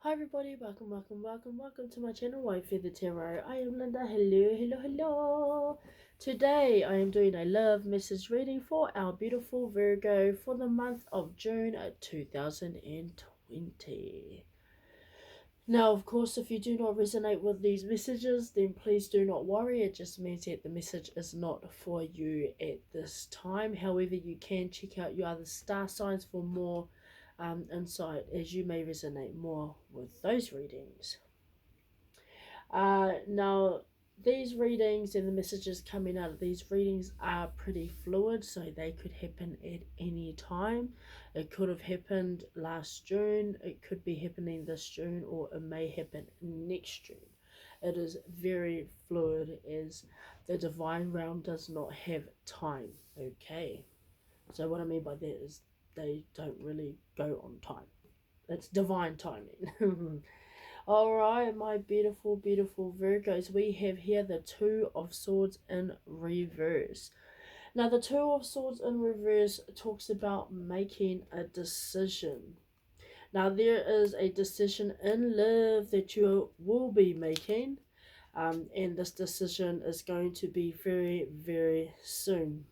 Hi everybody, welcome to my channel, White Feather Tarot. I am Linda. Hello. Today I am doing a love message reading for our beautiful Virgo for the month of June 2020. Now, of course, if you do not resonate with these messages, then please do not worry. It just means that the message is not for you at this time. However, you can check out your other star signs for more insight, as you may resonate more with those readings. Now, these readings and the messages coming out of these readings are pretty fluid, so they could happen at any time. It could have happened last June, it could be happening this June, or it may happen next June. It is very fluid, as the divine realm does not have time. Okay, so what I mean by that is they don't really go on time. It's divine timing. Alright, my beautiful Virgos, we have here the Two of Swords in reverse. Now, the Two of Swords in reverse talks about making a decision. Now, there is a decision in love that you will be making, and this decision is going to be very soon.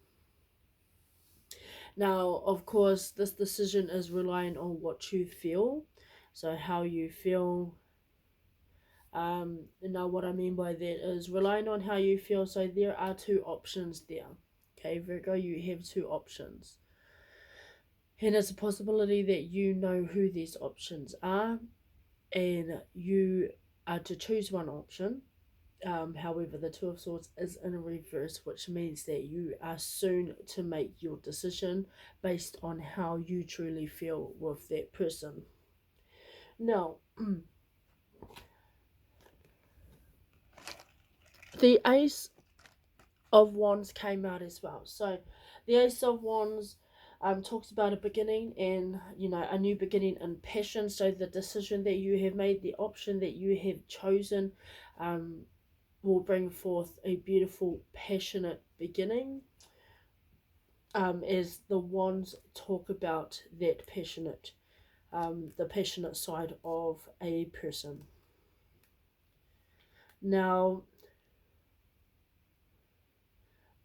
Now, of course, this decision is relying on what you feel, so how you feel. Now what I mean by that is relying on how you feel. So there are two options there. Okay, Virgo, you have two options. And it's a possibility that you know who these options are, and you are to choose one option. However, the Two of Swords is in a reverse, which means that you are soon to make your decision based on how you truly feel with that person. Now, the Ace of Wands came out as well. So the Ace of Wands talks about a beginning and, a new beginning in passion. So the decision that you have made, the option that you have chosen, will bring forth a beautiful, passionate beginning. As the Wands talk about that passionate, the passionate side of a person. Now,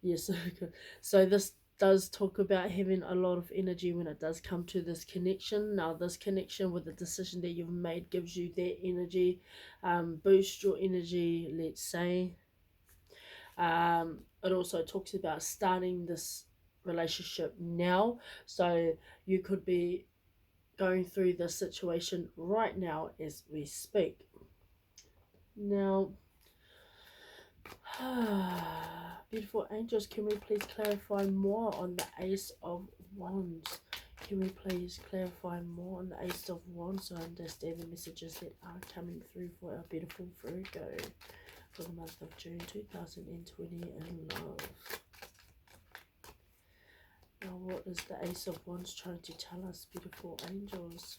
yes, so this does talk about having a lot of energy when it does come to this connection. Now, this connection with the decision that you've made gives you that energy, boost your energy, let's say. It also talks about starting this relationship now. So you could be going through this situation right now as we speak. Now, beautiful angels, can we please clarify more on the Ace of Wands? Can we please clarify more on the Ace of Wands so I understand the messages that are coming through for our beautiful Virgo for the month of June 2020 in love? Now, what is the Ace of Wands trying to tell us, beautiful angels?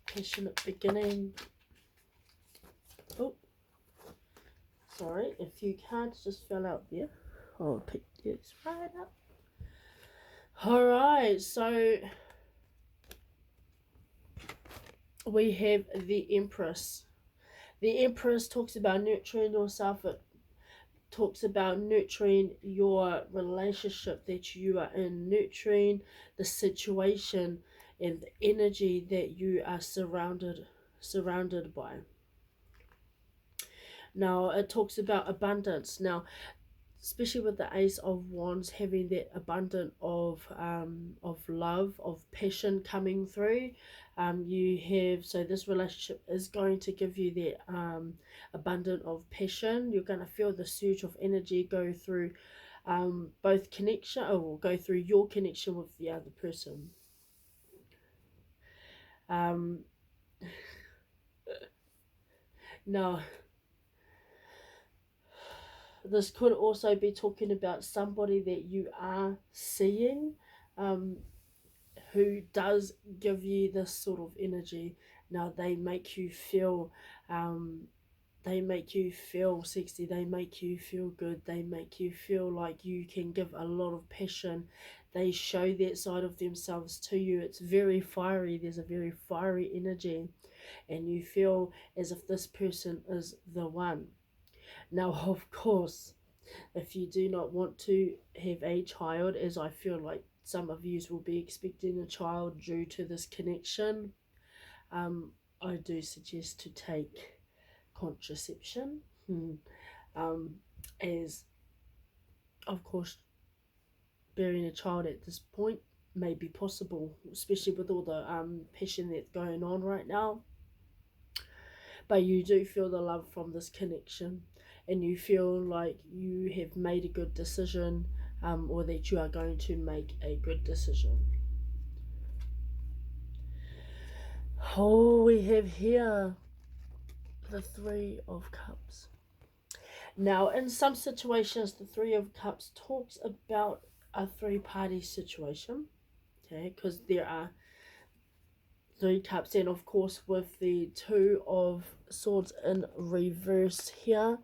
Passionate beginning. Oh, sorry, a few cards just fell out there. I'll pick this right up. Alright, so we have the Empress. The Empress talks about nurturing yourself. It talks about nurturing your relationship that you are in, nurturing the situation and the energy that you are surrounded by. Now, it talks about abundance. Now, especially with the Ace of Wands having that abundance of love, of passion coming through, you have, so this relationship is going to give you that abundance of passion. You're going to feel the surge of energy go through both connection, or go through your connection with the other person. Now, this could also be talking about somebody that you are seeing, who does give you this sort of energy. Now, they make you feel sexy, they make you feel good, they make you feel like you can give a lot of passion, They show that side of themselves to you. It's very fiery. There's a very fiery energy, and you feel as if this person is the one. Now, of course, if you do not want to have a child, as I feel like some of you will be expecting a child due to this connection, I do suggest to take contraception, as of course bearing a child at this point may be possible, especially with all the passion that's going on right now. But you do feel the love from this connection, and you feel like you have made a good decision, or that you are going to make a good decision. Oh, we have here the Three of Cups. Now, in some situations, the Three of Cups talks about a three-party situation, okay, because there are three cups, and of course with the Two of Swords in reverse here,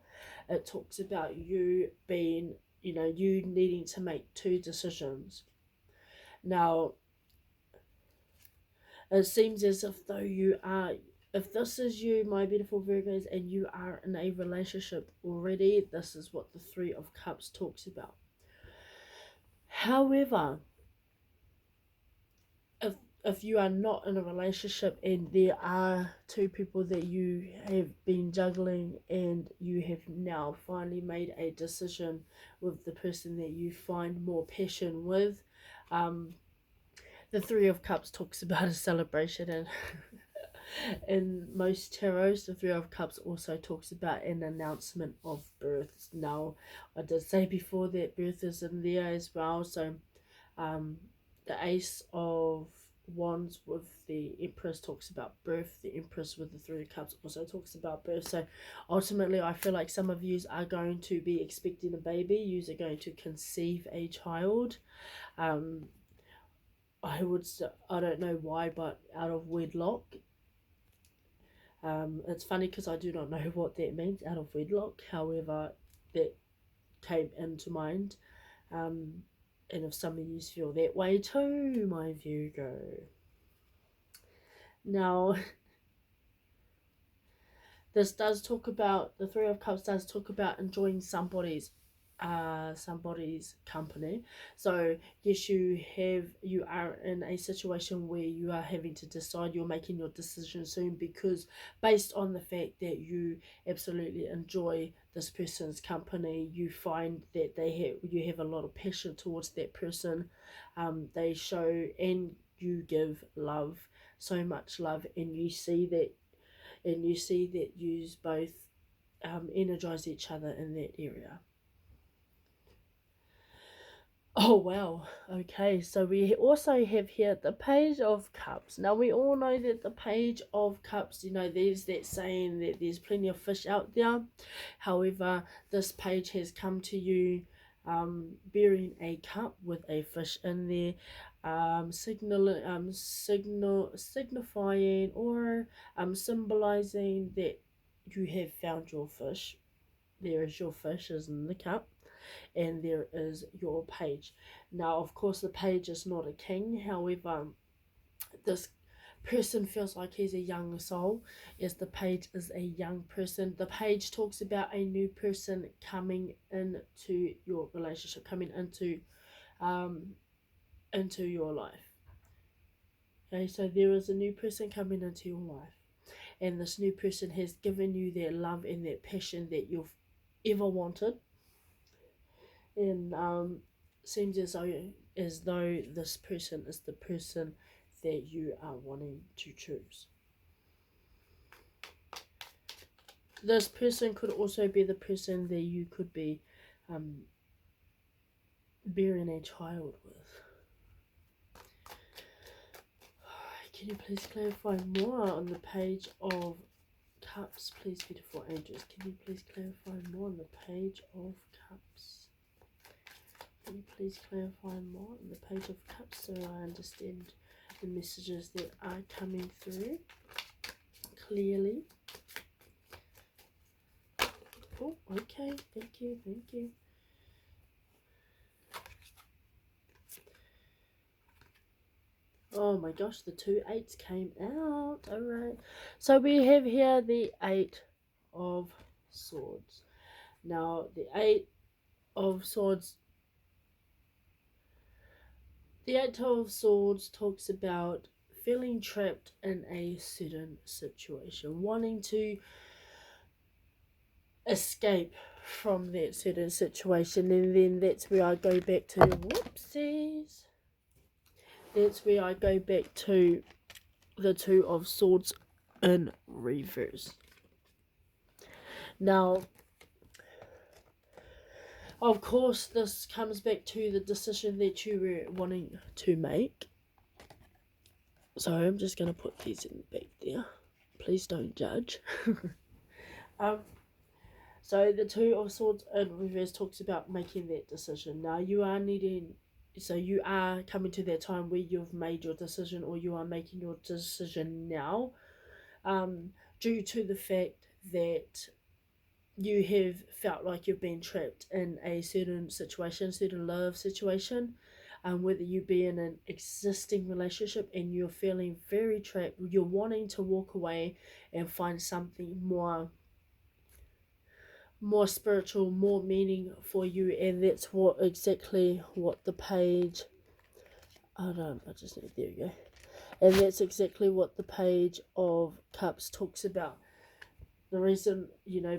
it talks about you being, you needing to make two decisions. Now, it seems as if though if this is you, my beautiful Virgos, and you are in a relationship already, this is what the Three of Cups talks about. However, if you are not in a relationship and there are two people that you have been juggling, and you have now finally made a decision with the person that you find more passion with, the Three of Cups talks about a celebration, and in most tarots, the Three of Cups also talks about an announcement of births. Now, I did say before that birth is in there as well, so the Ace of Wands with the Empress talks about birth. The Empress with the Three of Cups also talks about birth. So ultimately, I feel like some of you are going to be expecting a baby. You are going to conceive a child. I don't know why, but out of wedlock. It's funny because I do not know what that means, out of wedlock. However, that came into mind. And if some of you feel that way too, my Virgo. Now, this does talk about, the Three of Cups does talk about enjoying somebody's company. So yes, you are in a situation where you are having to decide, you're making your decision soon, because based on the fact that you absolutely enjoy this person's company, you find that you have a lot of passion towards that person. They show, and you give love, so much love, and you see that you both energize each other in that area. Oh wow, okay, so we also have here the Page of Cups. Now we all know that the Page of Cups, there's that saying that there's plenty of fish out there. However, this page has come to you bearing a cup with a fish in there, signifying or symbolizing that you have found your fish. There is your fish is in the cup, and there is your page. Now, of course, the page is not a king. However, this person feels like he's a young soul, as the page is a young person. The page talks about a new person coming into your relationship, coming into your life. Okay, so there is a new person coming into your life, and this new person has given you that love and that passion that you've ever wanted. And seems as though this person is the person that you are wanting to choose. This person could also be the person that you could be bearing a child with. Can you please clarify more on the Page of Cups, please, beautiful angels? Can you please clarify more on the Page of Cups? Can you please clarify more on the Page of Cups so I understand the messages that are coming through clearly? Oh, okay. Thank you. Oh my gosh, the 2 8s came out. Alright. So we have here the 8 of Swords. Now, the 8 of Swords. The 8 of Swords talks about feeling trapped in a certain situation, wanting to escape from that certain situation, and then that's where I go back to whoopsies. That's where I go back to the 2 of Swords in reverse. Now, of course, this comes back to the decision that you were wanting to make. So I'm just going to put these in the back there. Please don't judge. So the 2 of Swords in reverse talks about making that decision. Now you are coming to that time where you've made your decision, or you are making your decision now, due to the fact that you have felt like you've been trapped in a certain situation, certain love situation, whether you be in an existing relationship and you're feeling very trapped, you're wanting to walk away and find something more spiritual, more meaning for you, and that's exactly what the page. There we go. And that's exactly what the Page of Cups talks about. The reason,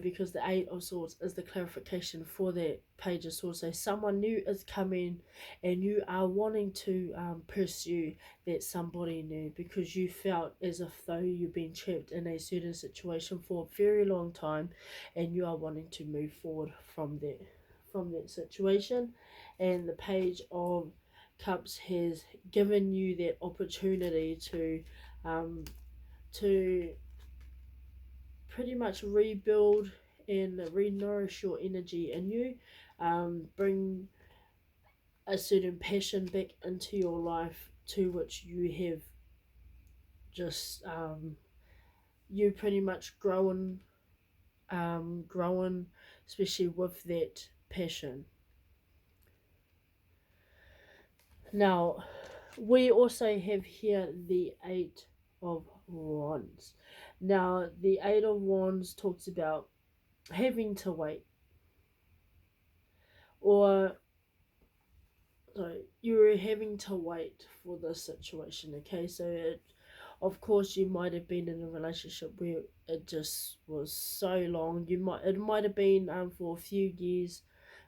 because the 8 of Swords is the clarification for that Page of Swords. So someone new is coming and you are wanting to pursue that somebody new, because you felt as if though you've been trapped in a certain situation for a very long time, and you are wanting to move forward from that situation. And the Page of Cups has given you that opportunity to pretty much rebuild and re-nourish your energy in you, bring a certain passion back into your life, to which you have just you pretty much grown, especially with that passion. Now, we also have here the 8 of Wands. Now, the 8 of Wands talks about having to wait, or sorry, you were having to wait for this situation. Okay, so of course you might have been in a relationship where it just was so long. It might have been for a few years,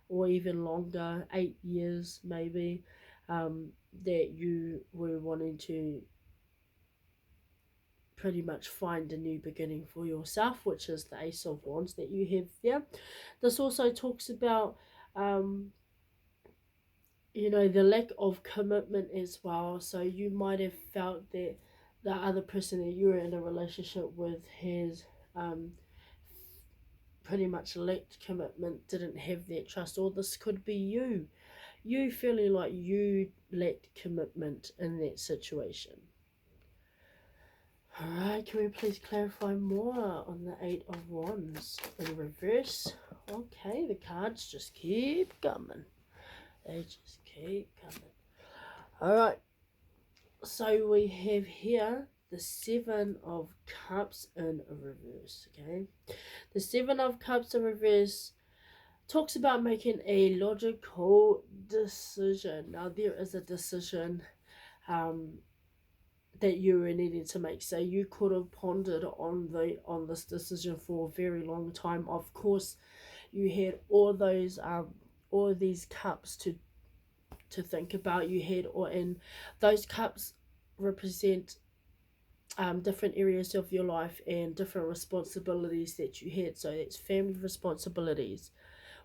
or even longer, 8 years maybe, that you were wanting to pretty much find a new beginning for yourself, which is the Ace of Wands that you have there. This also talks about the lack of commitment as well. So you might have felt that the other person that you were in a relationship with has pretty much lacked commitment, didn't have that trust, or this could be you feeling like you lacked commitment in that situation. Alright, can we please clarify more on the 8 of Wands in reverse? Okay, the cards just keep coming. They just keep coming. Alright, so we have here the 7 of Cups in reverse. Okay, the 7 of Cups in reverse talks about making a logical decision. Now, there is a decision that you were needing to make. So you could have pondered on this decision for a very long time. Of course, you had all these cups to think about. You had and those cups represent different areas of your life and different responsibilities that you had. So it's family responsibilities,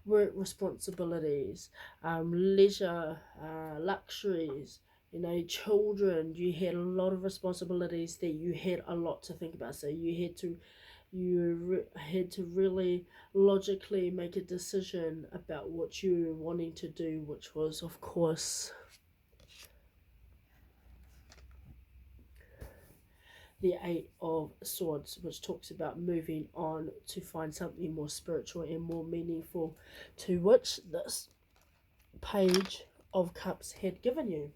work responsibilities, leisure, luxuries, children. You had a lot of responsibilities that you had a lot to think about. So you had to really logically make a decision about what you were wanting to do, which was, of course, the 8 of Swords, which talks about moving on to find something more spiritual and more meaningful, to which this Page of Cups had given you.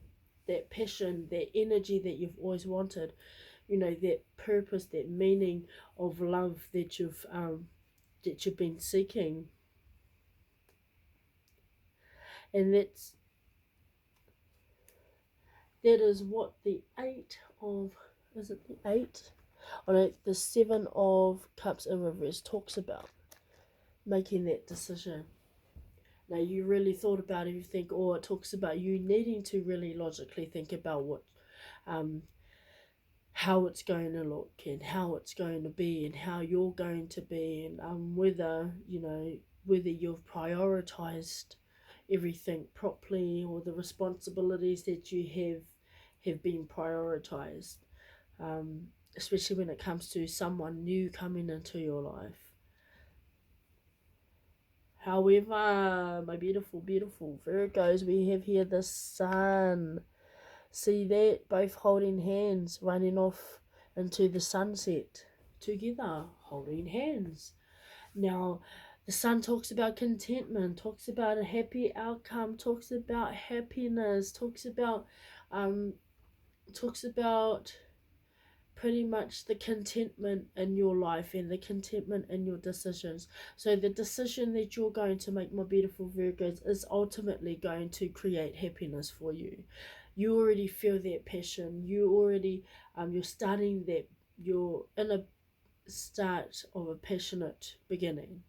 that passion, that energy that you've always wanted, you know, that purpose, that meaning of love that you've been seeking. And that is what the eight of, is it the eight? Oh no, the seven of cups in reverse talks about making that decision. Now you really thought about everything, or it talks about you needing to really logically think about what, um, how it's going to look and how it's going to be and how you're going to be, and whether, you know, whether you've prioritized everything properly, or the responsibilities that you have been prioritized, um, especially when it comes to someone new coming into your life. However, my beautiful, beautiful Virgos, we have here the Sun. See that? Both holding hands, running off into the sunset together, holding hands. Now, the Sun talks about contentment, talks about a happy outcome, talks about happiness, um, talks about pretty much the contentment in your life and the contentment in your decisions. So the decision that you're going to make, my beautiful Virgos, is ultimately going to create happiness for you. You already feel that passion. You already you're starting that, you're in a start of a passionate beginning.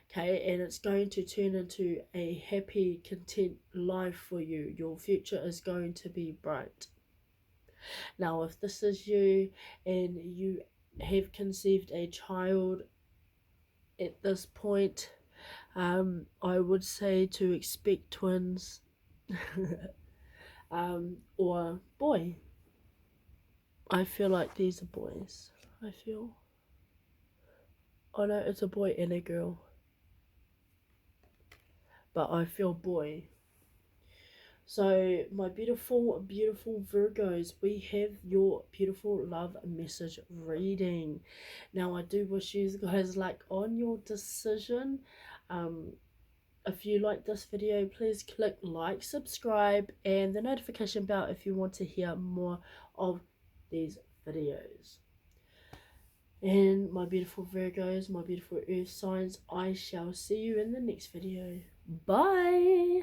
Okay, and it's going to turn into a happy, content life for you. Your future is going to be bright. Now, if this is you and you have conceived a child at this point, I would say to expect twins, or boy. I feel like these are boys. I feel. Oh no, it's a boy and a girl. But I feel boy. So, my beautiful, beautiful Virgos, we have your beautiful love message reading. Now, I do wish you guys luck on your decision. If you like this video, please click like, subscribe, and the notification bell if you want to hear more of these videos. And my beautiful Virgos, my beautiful earth signs, I shall see you in the next video. Bye!